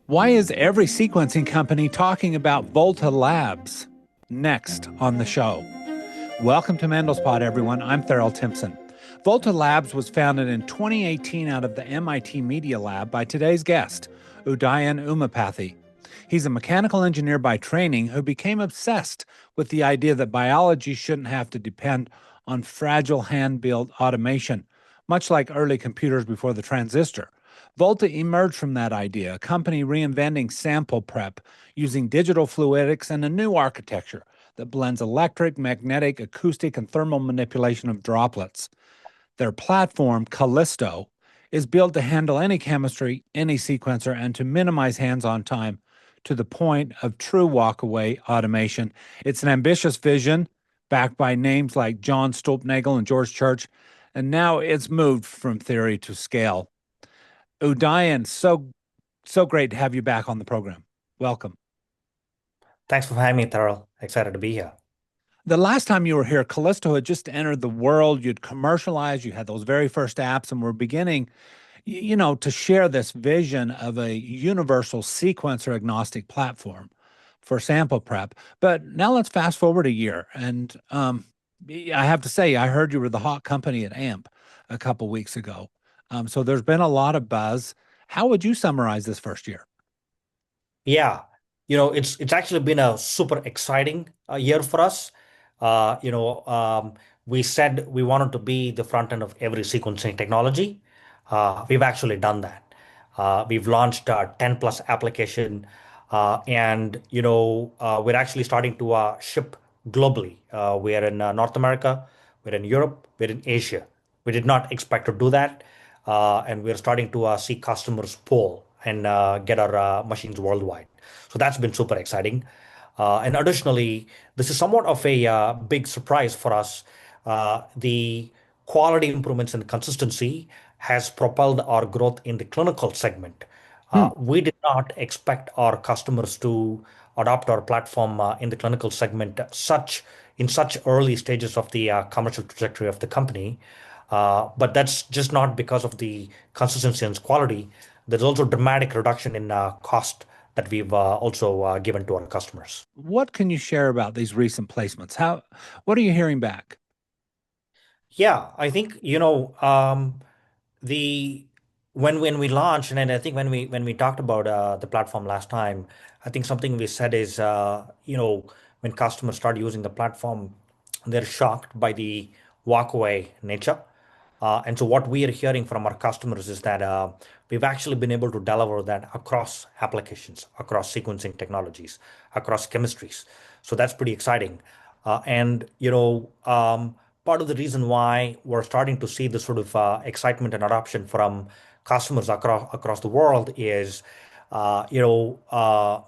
Why is every sequencing company talking about Volta Labs? Next on the show. Welcome to Mendelspot, everyone. I'm Theral Timpson. Volta Labs was founded in 2018 out of the MIT Media Lab by today's guest, Udayan Umapathi. He's a mechanical engineer by training who became obsessed with the idea that biology shouldn't have to depend on fragile hand-built automation, much like early computers before the transistor. Volta emerged from that idea, a company reinventing sample prep using digital fluidics and a new architecture that blends electric, magnetic, acoustic, and thermal manipulation of droplets. Their platform, Callisto, is built to handle any chemistry, any sequencer, and to minimize hands-on time to the point of true walk-away automation. It's an ambitious vision backed by names like John Stolpnagel and George Church, and now it's moved from theory to scale. Udayan, so great to have you back on the program. Welcome. Thanks for having me, Theral. Excited to be here. The last time you were here, Callisto had just entered the world. You'd commercialized, you had those very first apps, and we're beginning, to share this vision of a universal sequencer agnostic platform for sample prep. But now let's fast forward a year. And I have to say, I heard you were the hot company at AMP a couple weeks ago. So there's been a lot of buzz. How would you summarize this first year? Yeah, it's actually been a super exciting year for us. Uh, you know, um, we said we wanted to be the front end of every sequencing technology. We've actually done that. We've launched 10 plus application, and we're actually starting to ship globally. We're in North America, we're in Europe, we're in Asia. We did not expect to do that, and we're starting to see customers pull and get our machines worldwide. So that's been super exciting. And additionally, this is somewhat of a big surprise for us. The quality improvements and consistency has propelled our growth in the clinical segment. Hmm. We did not expect our customers to adopt our platform in the clinical segment in such early stages of the commercial trajectory of the company. But that's just not because of the consistency and quality. There's also dramatic reduction in cost that we've also given to our customers. What can you share about these recent placements? What are you hearing back? Yeah, I think the when we launched, and then I think when we talked about the platform last time, I think something we said is when customers start using the platform, they're shocked by the walkaway nature. And so what we are hearing from our customers is that we've actually been able to deliver that across applications, across sequencing technologies, across chemistries. So that's pretty exciting. And part of the reason why we're starting to see this sort of excitement and adoption from customers across the world is,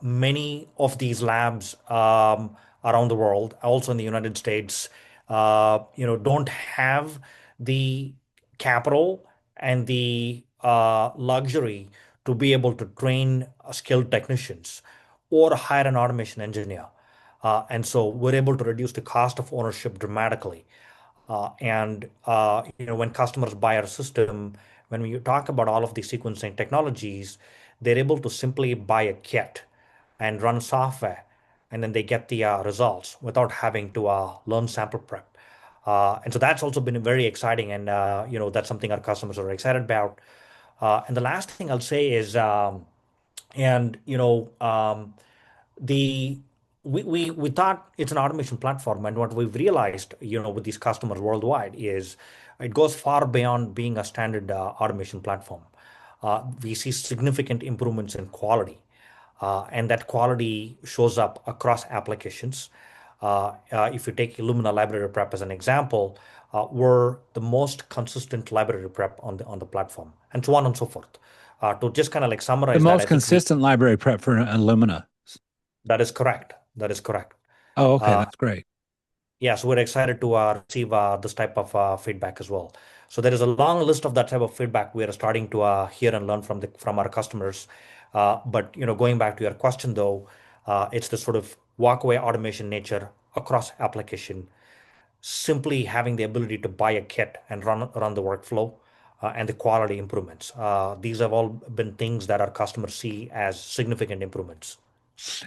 many of these labs around the world, also in the United States, don't have the capital and the luxury to be able to train skilled technicians or hire an automation engineer. And so we're able to reduce the cost of ownership dramatically. And when customers buy our system, when we talk about all of these sequencing technologies, they're able to simply buy a kit and run software, and then they get the results without having to learn sample prep. And so that's also been very exciting, and that's something our customers are excited about. And the last thing I'll say is, and the we thought it's an automation platform, and what we've realized, with these customers worldwide, is it goes far beyond being a standard automation platform. We see significant improvements in quality, and that quality shows up across applications. If you take Illumina library prep as an example, we're the most consistent library prep on the platform, and so on and so forth. To just kind of like The summarize that, most I think we consistent library prep for Illumina. that is correct. That is correct. Oh, okay, Uh, that's great. yeah, so we're excited to receive this type of feedback as well. So there is a long list of that type of feedback we are starting to hear and learn from our customers. But going back to your question though, it's the sort of walkaway automation nature across application, simply having the ability to buy a kit and run the workflow, and the quality improvements. These have all been things that our customers see as significant improvements.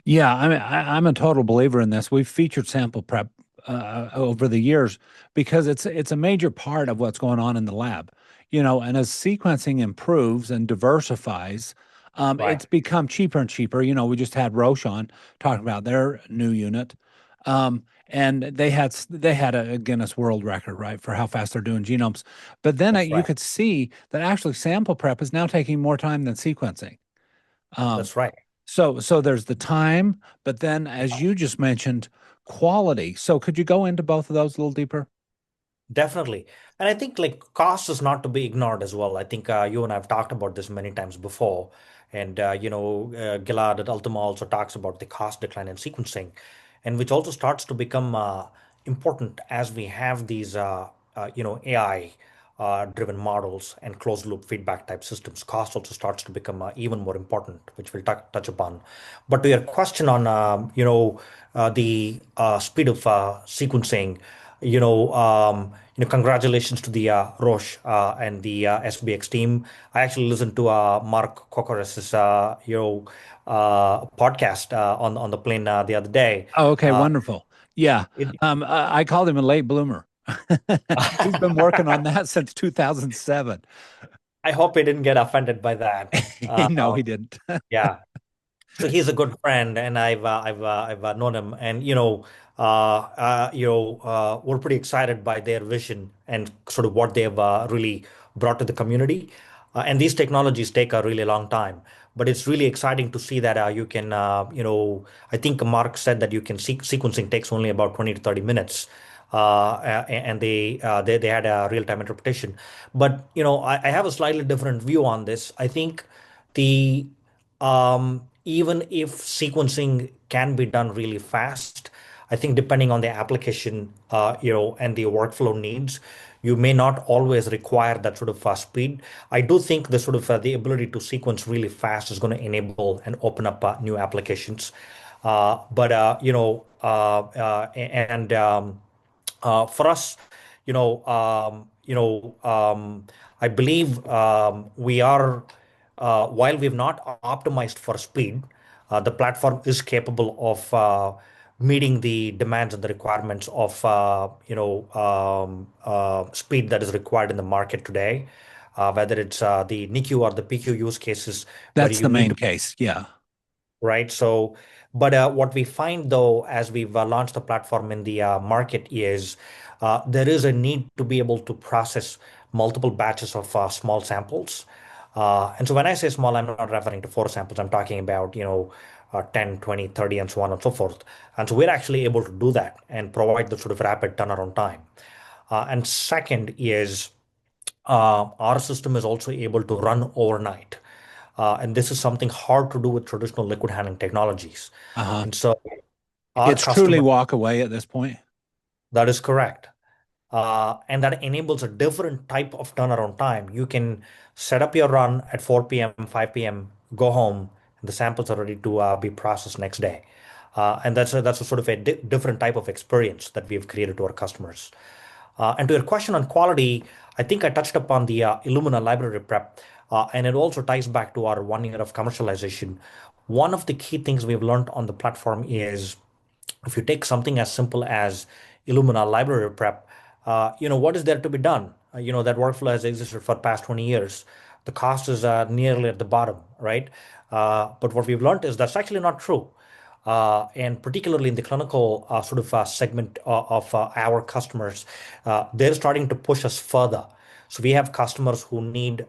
Yeah, I mean, I'm a total believer in this. We've featured sample prep over the years because it's a major part of what's going on in the lab. And as sequencing improves and diversifies, Right. it's become cheaper and cheaper. We just had Roche on talking about their new unit, and they had a Guinness World Record, right, for how fast they're doing genomes. But then That's you right. could see that actually sample prep is now taking more time than sequencing. Um, That's right. so there's the time, but then as you just mentioned, quality. So could you go into both of those a little deeper? Definitely. And I think like cost is not to be ignored as well. I think you and I have talked about this many times before. And, Gilad at Ultima also talks about the cost decline in sequencing, and which also starts to become important as we have these, AI driven models and closed loop feedback type systems. Cost also starts to become even more important, which we'll touch upon. But to your question on, the speed of sequencing, congratulations to the Roche and the SBX team. I actually listened to Mark Kokoris's, podcast on the plane the other day. Oh, okay, Uh, wonderful. Yeah. it, I called him a late bloomer. He's been working on that since 2007. I hope he didn't get offended by that. No, he didn't. Yeah. So he's a good friend, and I've known him, and we're pretty excited by their vision and sort of what they've really brought to the community. And these technologies take a really long time, but it's really exciting to see that you can, I think Mark said that you can sequencing takes only about 20 to 30 minutes. And they had a real-time interpretation, but I have a slightly different view on this. I think the even if sequencing can be done really fast, I think depending on the application, and the workflow needs, you may not always require that sort of speed. I do think the sort of the ability to sequence really fast is going to enable and open up new applications. But and For us, I believe we are, while we've not optimized for speed, the platform is capable of meeting the demands and the requirements of speed that is required in the market today, whether it's the NICU or the PQ use cases where That's you the need main to, case. Yeah. right? So, but what we find though, as we've launched the platform in the market, is there is a need to be able to process multiple batches of small samples. And so when I say small, I'm not referring to four samples. I'm talking about, 10, 20, 30, and so on and so forth. And so we're actually able to do that and provide the sort of rapid turnaround time. And second is our system is also able to run overnight. And this is something hard to do with traditional liquid handling technologies. Uh-huh. And so our It's truly customer, walk away at this point. that is correct. And that enables a different type of turnaround time. You can set up your run at 4 p.m., 5 p.m., go home, and the samples are ready to be processed next day. And that's a sort of a different type of experience that we've created to our customers. And to your question on quality, I think I touched upon the Illumina library prep, and it also ties back to our 1 year of commercialization. One of the key things we've learned on the platform is if you take something as simple as Illumina library prep, what is there to be done? That workflow has existed for past 20 years. The cost is nearly at the bottom, right? But what we've learned is that's actually not true. And particularly in the clinical sort of segment of our customers, they're starting to push us further. So we have customers who need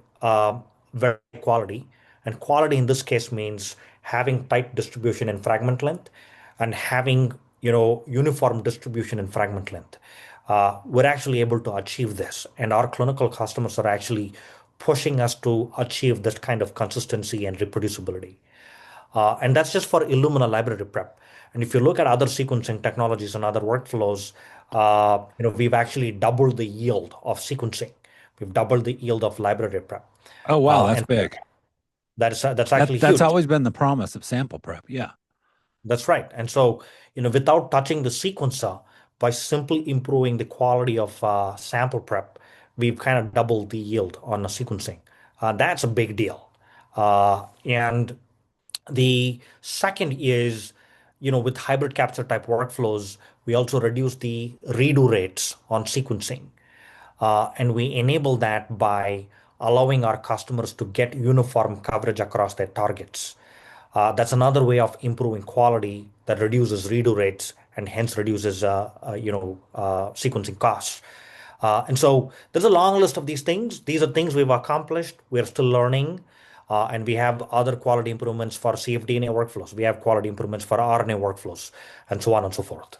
very quality, and quality in this case means having tight distribution in fragment length and having uniform distribution in fragment length. We're actually able to achieve this, and our clinical customers are actually pushing us to achieve this kind of consistency and reproducibility. And that's just for Illumina library prep. And if you look at other sequencing technologies and other workflows, we've actually doubled the yield of sequencing. We've doubled the yield of library prep. Oh, wow, that's And big. that's That actually that's huge. always been the promise of sample prep. Yeah. That's right. And so, without touching the sequencer, by simply improving the quality of sample prep, we've kind of doubled the yield on the sequencing. That's a big deal. And the second is, with hybrid capture type workflows, we also reduce the redo rates on sequencing. And we enable that by allowing our customers to get uniform coverage across their targets. That's another way of improving quality that reduces redo rates and hence reduces, sequencing costs. And so there's a long list of these things. These are things we've accomplished. We're still learning. And we have other quality improvements for cfDNA workflows. We have quality improvements for RNA workflows, and so on and so forth.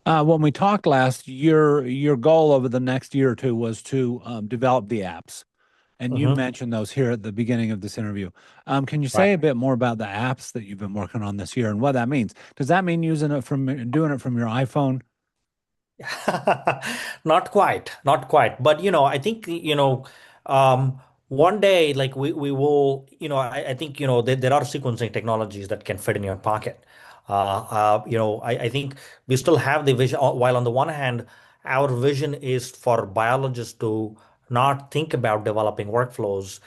When we talked last, your goal over the next year or two was to develop the apps, and you Hmm. mentioned those here at the beginning of this interview. Can you Right. say a bit more about the apps that you've been working on this year and what that means? Does that mean doing it from your iPhone? Not quite, not quite. But I think um, one day, like we will, I think there are sequencing technologies that can fit in your pocket. I think we still have the vision. While on the one hand, our vision is for biologists to not think about developing workflows.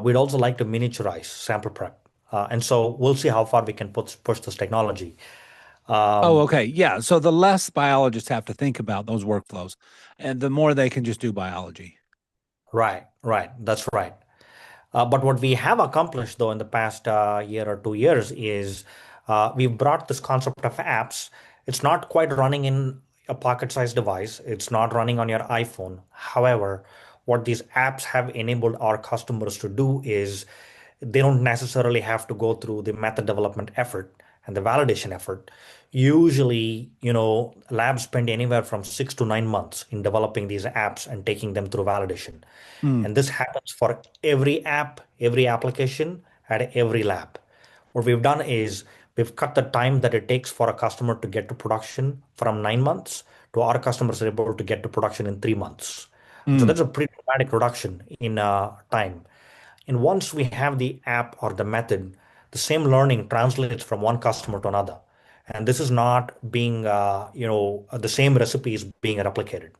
We'd also like to miniaturize sample prep, and so we'll see how far we can push this technology. Oh, Um, okay. Yeah. So the less biologists have to think about those workflows, and the more they can just do biology. right, right. That's right. But what we have accomplished, though, in the past year or 2 years is we've brought this concept of apps. It's not quite running in a pocket-sized device. It's not running on your iPhone. However, what these apps have enabled our customers to do is they don't necessarily have to go through the method development effort and the validation effort. Usually, labs spend anywhere from 6 to 9 months in developing these apps and taking them through validation. Hmm. And this happens for every app, every application at every lab. What we've done is we've cut the time that it takes for a customer to get to production from 9 months to our customers are able to get to production in 3 months. And so Hmm. that's a pretty dramatic reduction in time. And once we have the app or the method, the same learning translates from one customer to another. And this is not being, the same recipe is being replicated.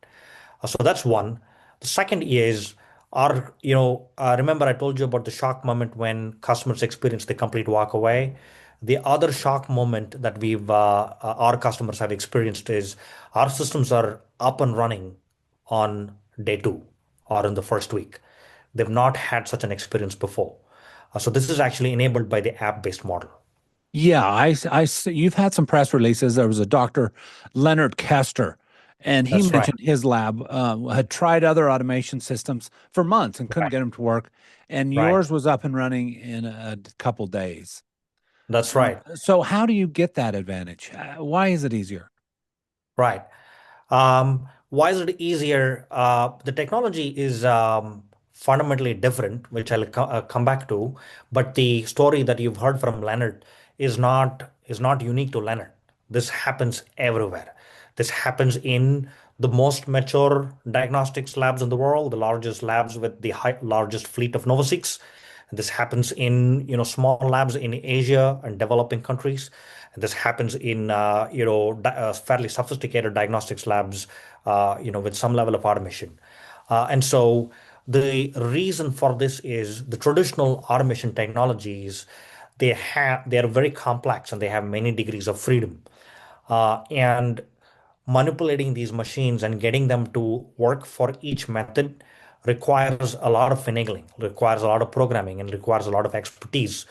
So that's one. The second is remember I told you about the shock moment when customers experience the complete walk away. The other shock moment that our customers have experienced is our systems are up and running on day two or in the first week. They've not had such an experience before. So this is actually enabled by the app-based model. Yeah, you've had some press releases. There was a Dr. Leonard Kester, and he That's right. mentioned his lab had tried other automation systems for months and couldn't Right. get them to work, and Right. yours was up and running in a couple days. That's right. So how do you get that advantage? Why is it easier? Right. Why is it easier? The technology is fundamentally different, which I'll come back to. But the story that you've heard from Leonard is not unique to Leonard. This happens everywhere. This happens in the most mature diagnostics labs in the world, the largest labs with the largest fleet of NovaSeqs. This happens in small labs in Asia and developing countries. And this happens in fairly sophisticated diagnostics labs, with some level of automation. And so the reason for this is the traditional automation technologies. They are very complex and they have many degrees of freedom. And manipulating these machines and getting them to work for each method requires a lot of finagling, requires a lot of programming, and requires a lot of expertise.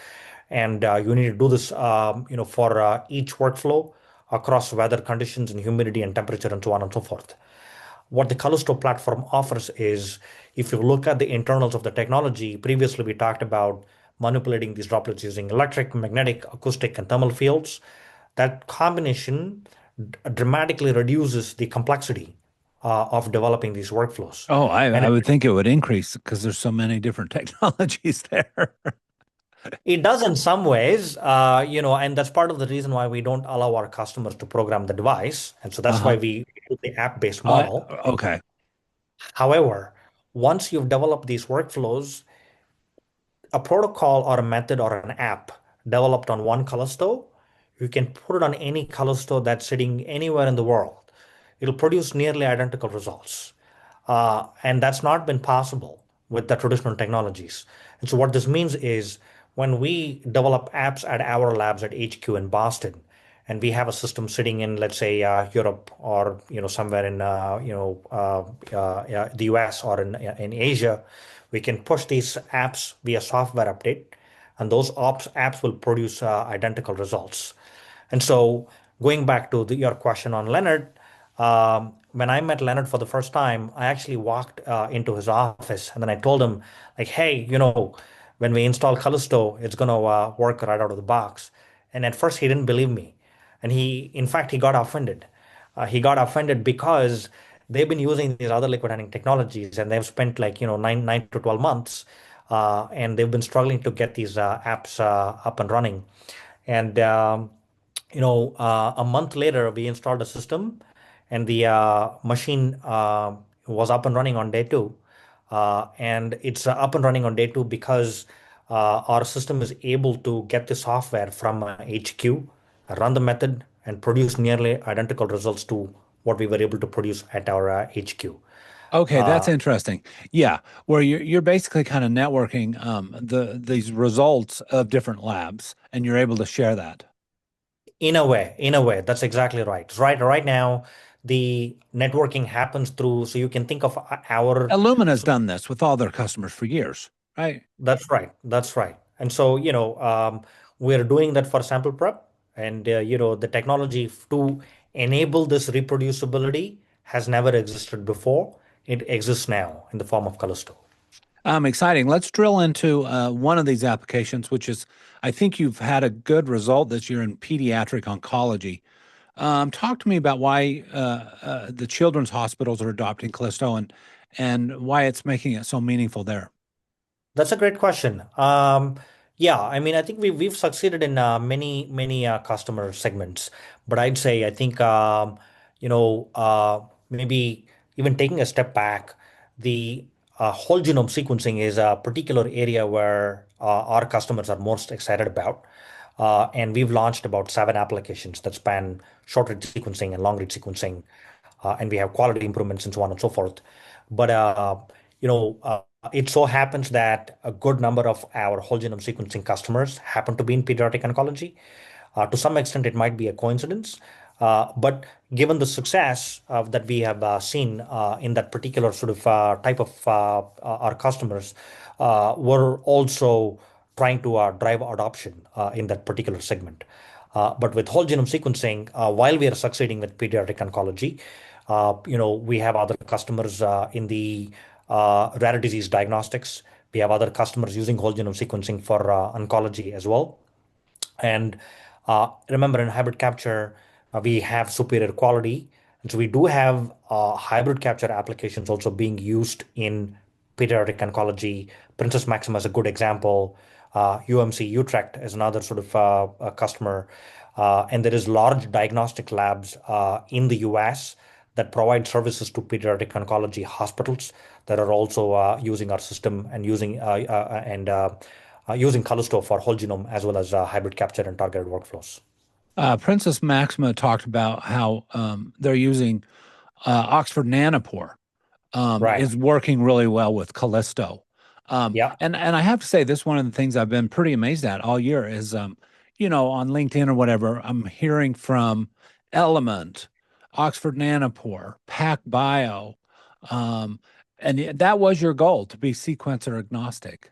And you need to do this, for each workflow across weather conditions and humidity and temperature and so on and so forth. What the Callisto platform offers is, if you look at the internals of the technology, previously we talked about manipulating these droplets using electric, magnetic, acoustic, and thermal fields. That combination dramatically reduces the complexity of developing these workflows. Oh, And I would think it would increase because there's so many different technologies there. it does in some ways, and that's part of the reason why we don't allow our customers to program the device. And so that's why Uh-huh. we do the app-based I model. okay. However, once you've developed these workflows, a protocol or a method or an app developed on one Callisto, you can put it on any Callisto that's sitting anywhere in the world. It'll produce nearly identical results. And that's not been possible with the traditional technologies. And so what this means is when we develop apps at our labs at HQ in Boston, and we have a system sitting in, let's say, Europe or somewhere in the US or in Asia, we can push these apps via software update, and those apps will produce identical results. And so, going back to your question on Leonard, when I met Leonard for the first time, I actually walked into his office and then I told him, like, hey, when we install Callisto, it's going to work right out of the box. And at first, he didn't believe me. And in fact, he got offended. He got offended because they've been using these other liquid handling technologies and they've spent like, nine to 12 months and they've been struggling to get these apps up and running. And a month later, we installed a system, and the machine was up and running on day two. And it's up and running on day two because our system is able to get the software from HQ, run the method, and produce nearly identical results to what we were able to produce at our HQ. Okay, that's Uh, interesting. Yeah, where you're basically kind of networking these results of different labs, and you're able to share that. in a way, that's exactly right. Right now, the networking happens through, so you can think of our. Illumina's done this with all their customers for years, right? That's right. That's right. And so, we're doing that for sample prep. And, the technology to enable this reproducibility has never existed before. It exists now in the form of Callisto. Exciting. Let's drill into one of these applications, which is, I think you've had a good result this year in pediatric oncology. Talk to me about why the children's hospitals are adopting Callisto and why it's making it so meaningful there. That's a great question. Yeah, I mean, I think we've succeeded in many customer segments, but I'd say I think maybe even taking a step back, the whole genome sequencing is a particular area where our customers are most excited about. And we've launched about 7 applications that span short-read sequencing and long-read sequencing, and we have quality improvements and so on and so forth. But you know, uh, it so happens that a good number of our whole genome sequencing customers happen to be in pediatric oncology. To some extent, it might be a coincidence, but given the success that we have seen in that particular sort of type of our customers, we're also trying to drive adoption in that particular segment. But with whole genome sequencing, while we are succeeding with pediatric oncology, we have other customers in the rare disease diagnostics. We have other customers using whole genome sequencing for oncology as well. And remember, in hybrid capture, we have superior quality. And so we do have hybrid capture applications also being used in pediatric oncology. Princess Maxima is a good example. UMC Utrecht is another sort of a customer. And there is large diagnostic labs in the US that provide services to pediatric oncology hospitals that are also using our system and using Callisto for whole genome as well as hybrid capture and targeted workflows. Princess Maxima talked about how they're using Oxford Nanopore Right. is working really well with Callisto. Yeah. And I have to say, this is one of the things I've been pretty amazed at all year is, on LinkedIn or whatever, I'm hearing from Element, Oxford Nanopore, PacBio, and that was your goal to be sequencer agnostic,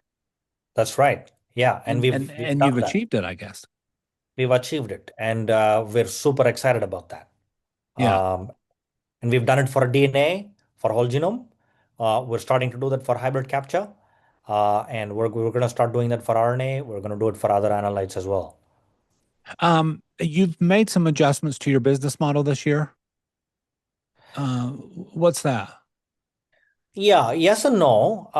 That's right. Yeah. And and we've and we've and you've done that. achieved it, I guess. We've achieved it. And we're super excited about that. Yeah. Um, and we've done it for DNA, for whole genome. We're starting to do that for hybrid capture. And we're going to start doing that for RNA. We're going to do it for other analytes as well. You've made some adjustments to your business model this year. What's that? Yeah, yes and no.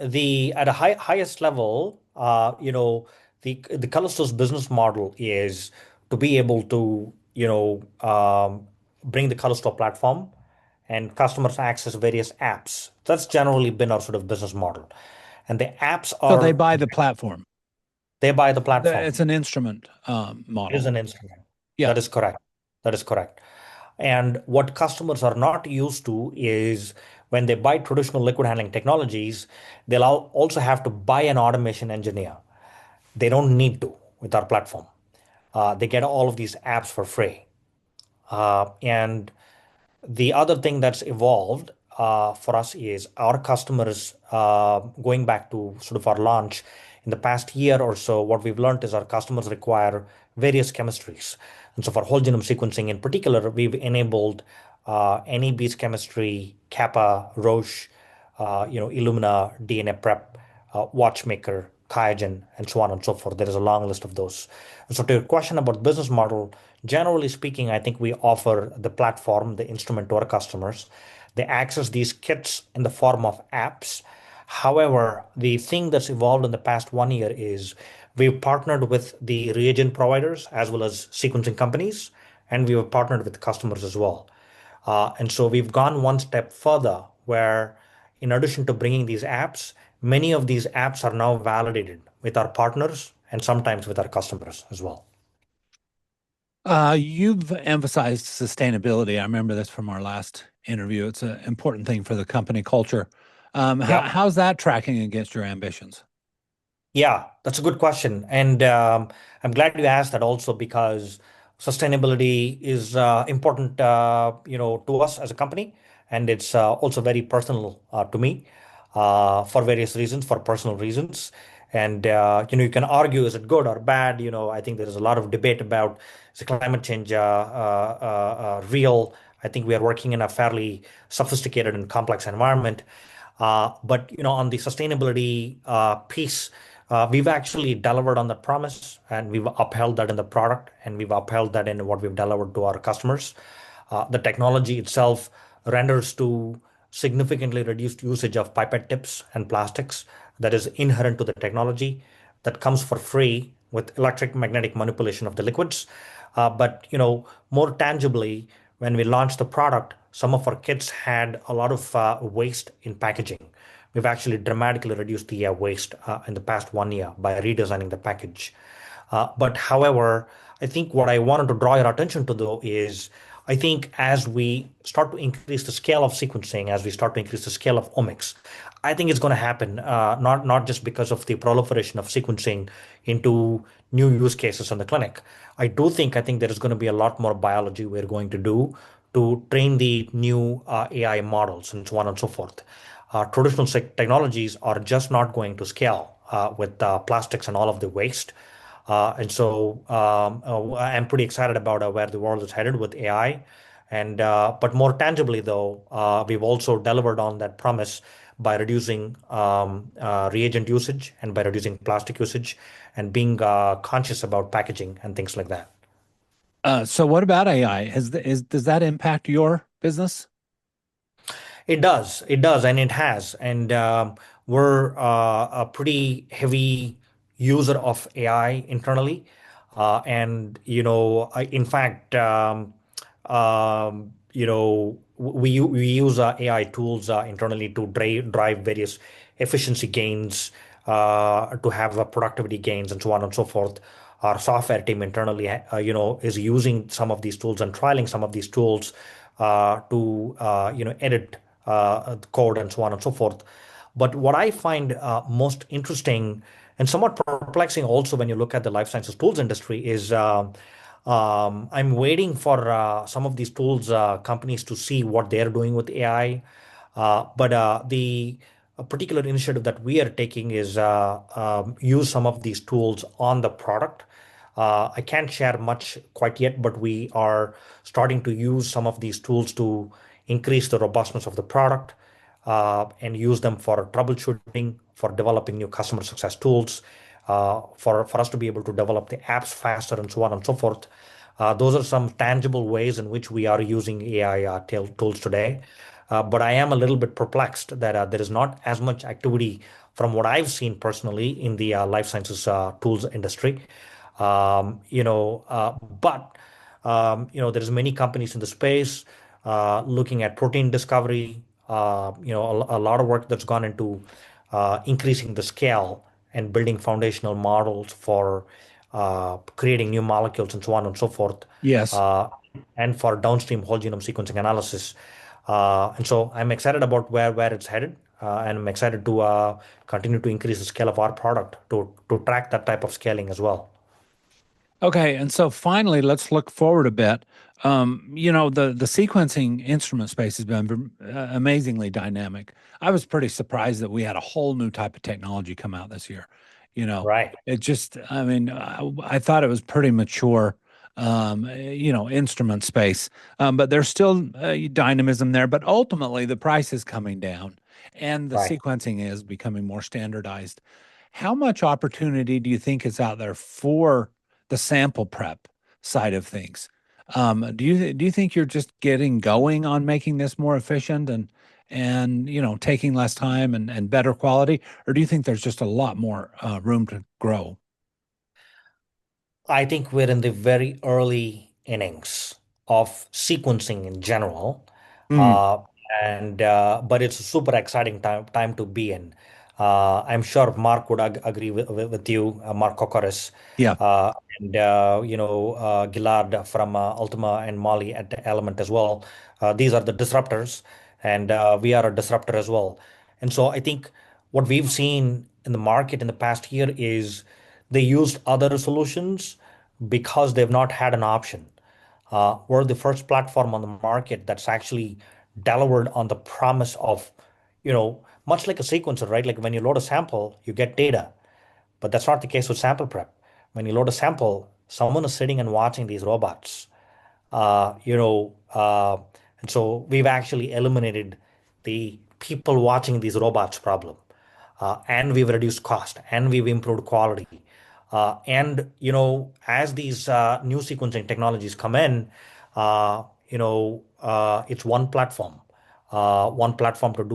The at a highest level, the Callisto's business model is to be able to, bring the Callisto platform and customers access various apps. That's generally been our sort of business model. And the apps So they are buy the platform. they buy the platform. It's an instrument It is model. an instrument. Yeah. That is correct. That is correct. And what customers are not used to is when they buy traditional liquid handling technologies, they'll also have to buy an automation engineer. They don't need to with our platform. They get all of these apps for free. And the other thing that's evolved for us is our customers, going back to sort of our launch in the past year or so, what we've learned is our customers require various chemistries. And so for whole genome sequencing in particular, we've enabled NE-based chemistry, Kappa, Roche, Illumina, DNA Prep, Watchmaker, QIAGEN, and so on and so forth. There is a long list of those. And so to your question about business model, generally speaking, I think we offer the platform, the instrument to our customers. They access these kits in the form of apps. However, the thing that's evolved in the past 1 year is we've partnered with the reagent providers as well as sequencing companies, and we have partnered with customers as well. And so we've gone one step further where, in addition to bringing these apps, many of these apps are now validated with our partners and sometimes with our customers as well. You've emphasized sustainability. I remember this from our last interview. It's an important thing for the company culture. Yeah. How's that tracking against your ambitions? Yeah, that's a good question. And I'm glad you asked that also because sustainability is important, to us as a company. And it's also very personal to me for various reasons, for personal reasons. And, you can argue, is it good or bad? I think there is a lot of debate about is climate change real? I think we are working in a fairly sophisticated and complex environment. But on the sustainability piece, we've actually delivered on that promise, and we've upheld that in the product, and we've upheld that in what we've delivered to our customers. The technology itself renders to significantly reduced usage of pipette tips and plastics that is inherent to the technology that comes for free with electric magnetic manipulation of the liquids. But more tangibly, when we launched the product, some of our kits had a lot of waste in packaging. We've actually dramatically reduced the waste in the past 1 year by redesigning the package. But however, I think what I wanted to draw your attention to though is I think as we start to increase the scale of sequencing, as we start to increase the scale of omics, I think it's going to happen not just because of the proliferation of sequencing into new use cases in the clinic. I think there is going to be a lot more biology we're going to do to train the new AI models and so on and so forth. Traditional technologies are just not going to scale with plastics and all of the waste. And so I'm pretty excited about where the world is headed with AI. And but more tangibly, though, we've also delivered on that promise by reducing reagent usage and by reducing plastic usage and being conscious about packaging and things like that. So what about AI? Does that impact your business? It does, and it has. And we're a pretty heavy user of AI internally. And, in fact, we use AI tools internally to drive various efficiency gains, to have productivity gains, and so on and so forth. Our software team internally, is using some of these tools and trialing some of these tools to, edit code and so on and so forth. But what I find most interesting and somewhat perplexing also when you look at the life sciences tools industry is I'm waiting for some of these tools companies to see what they're doing with AI. But the a particular initiative that we are taking is use some of these tools on the product. I can't share much quite yet, but we are starting to use some of these tools to increase the robustness of the product and use them for troubleshooting, for developing new customer success tools, for us to be able to develop the apps faster and so on and so forth. Those are some tangible ways in which we are using AI tools today. But I am a little bit perplexed that there is not as much activity from what I've seen personally in the life sciences tools industry. But there's many companies in the space looking at protein discovery. A lot of work that's gone into increasing the scale and building foundational models for creating new molecules and so on and so forth, Yes. uh, and for downstream whole genome sequencing analysis. And so I'm excited about where it's headed, and I'm excited to continue to increase the scale of our product to track that type of scaling as well. Okay, and so finally, let's look forward a bit. The sequencing instrument space has been amazingly dynamic. I was pretty surprised that we had a whole new type of technology come out this year. Right. It just, I mean, I thought it was pretty mature, instrument space, but there's still dynamism there. But ultimately, the price is coming down, and the Right. sequencing is becoming more standardized. How much opportunity do you think is out there for the sample prep side of things? Do you think you're just getting going on making this more efficient and taking less time and better quality, or do you think there's just a lot more room to grow? I think we're in the very early innings of sequencing in general. Mm, Uh, and but it's a super exciting time to be in. I'm sure Mark would agree with you, Mark Kokoris, yeah. uh, and Gilad from Ultima and Molly at the Element as well. These are the disruptors, and we are a disruptor as well. And so I think what we've seen in the market in the past year is they used other solutions because they've not had an option. We're the first platform on the market that's actually delivered on the promise of, much like a sequencer, right? Like when you load a sample, you get data, but that's not the case with sample prep. When you load a sample, someone is sitting and watching these robots. Uh, you know, uh, and so we've actually eliminated the people watching these robots problem, and we've reduced cost, and we've improved quality. And as these new sequencing technologies come in, it's one platform to do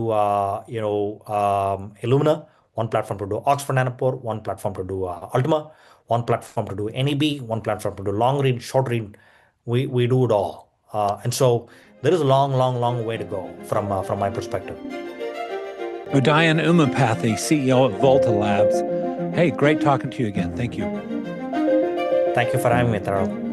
Illumina, one platform to do Oxford Nanopore, one platform to do Ultima, one platform to do NEB, one platform to do long read, short read. We do it all, and so there is a long, long, long way to go from my perspective. Udayan Umapathi, CEO at Volta Labs. Hey, great talking to you again. Thank you. Thank you for having me, Taro.